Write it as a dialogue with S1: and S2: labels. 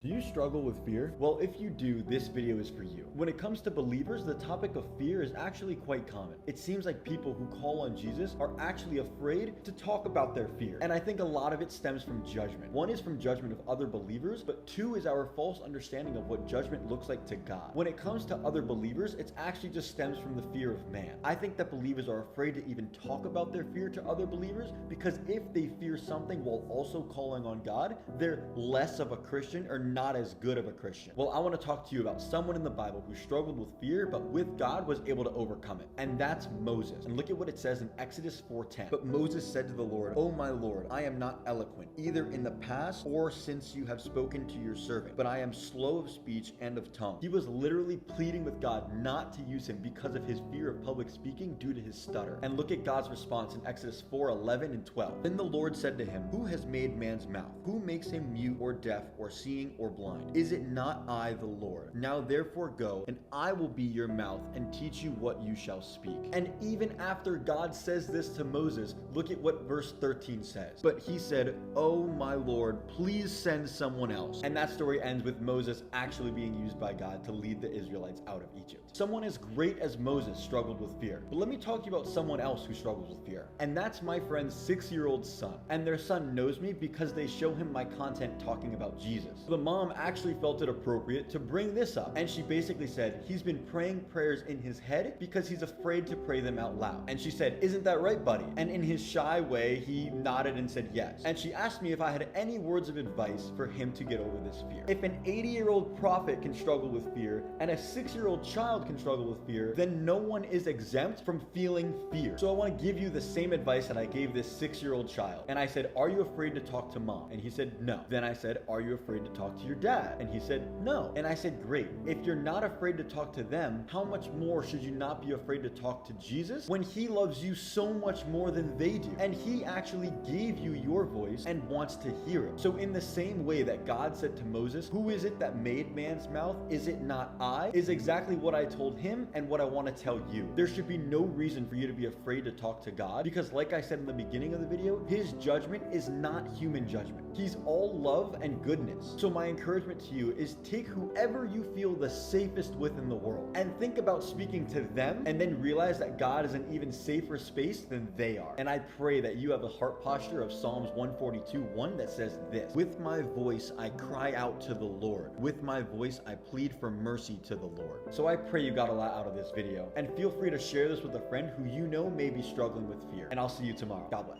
S1: Do you struggle with fear? Well, if you do, this video is for you. When it comes to believers, the topic of fear is actually quite common. It seems like people who call on Jesus are actually afraid to talk about their fear. And I think a lot of it stems from judgment. One is from judgment of other believers, but two is our false understanding of what judgment looks like to God. When it comes to other believers, it actually just stems from the fear of man. I think that believers are afraid to even talk about their fear to other believers because if they fear something while also calling on God, they're less of a Christian or not as good of a Christian. Well, I want to talk to you about someone in the Bible who struggled with fear, but with God was able to overcome it. And that's Moses. And look at what it says in Exodus 4:10. But Moses said to the Lord, "Oh my Lord, I am not eloquent, either in the past or since you have spoken to your servant, but I am slow of speech and of tongue." He was literally pleading with God not to use him because of his fear of public speaking due to his stutter. And look at God's response in Exodus 4:11 and 12. Then the Lord said to him, "Who has made man's mouth? Who makes him mute or deaf or seeing or blind? Is it not I, the Lord? Now therefore go, and I will be your mouth and teach you what you shall speak." And even after God says this to Moses, look at what verse 13 says. But he said, "Oh my Lord, please send someone else." And that story ends with Moses actually being used by God to lead the Israelites out of Egypt. Someone as great as Moses struggled with fear. But let me talk to you about someone else who struggles with fear. And that's my friend's 6-year-old son. And their son knows me because they show him my content talking about Jesus. The mom actually felt it appropriate to bring this up. And she basically said he's been praying prayers in his head because he's afraid to pray them out loud. And she said, "Isn't that right, buddy?" And in his shy way, he nodded and said yes. And she asked me if I had any words of advice for him to get over this fear. If an 80-year-old prophet can struggle with fear and a 6-year-old child can struggle with fear, then no one is exempt from feeling fear. So I want to give you the same advice that I gave this 6-year-old child. And I said, "Are you afraid to talk to mom?" And he said, "No." Then I said, "Are you afraid to talk to your dad?" And he said, "No." And I said, "Great. If you're not afraid to talk to them, how much more should you not be afraid to talk to Jesus when he loves you so much more than they do? And he actually gave you your voice and wants to hear it." So in the same way that God said to Moses, "Who is it that made man's mouth? Is it not I?" is exactly what I told him and what I want to tell you. There should be no reason for you to be afraid to talk to God because, like I said in the beginning of the video, his judgment is not human judgment. He's all love and goodness. So my encouragement to you is take whoever you feel the safest with in the world and think about speaking to them and then realize that God is an even safer space than they are. And I pray that you have a heart posture of Psalms 142:1 that says this: "With my voice I cry out to the Lord. With my voice I plead for mercy to the Lord." So I pray you got a lot out of this video, and feel free to share this with a friend who you know may be struggling with fear. And I'll see you tomorrow. God bless.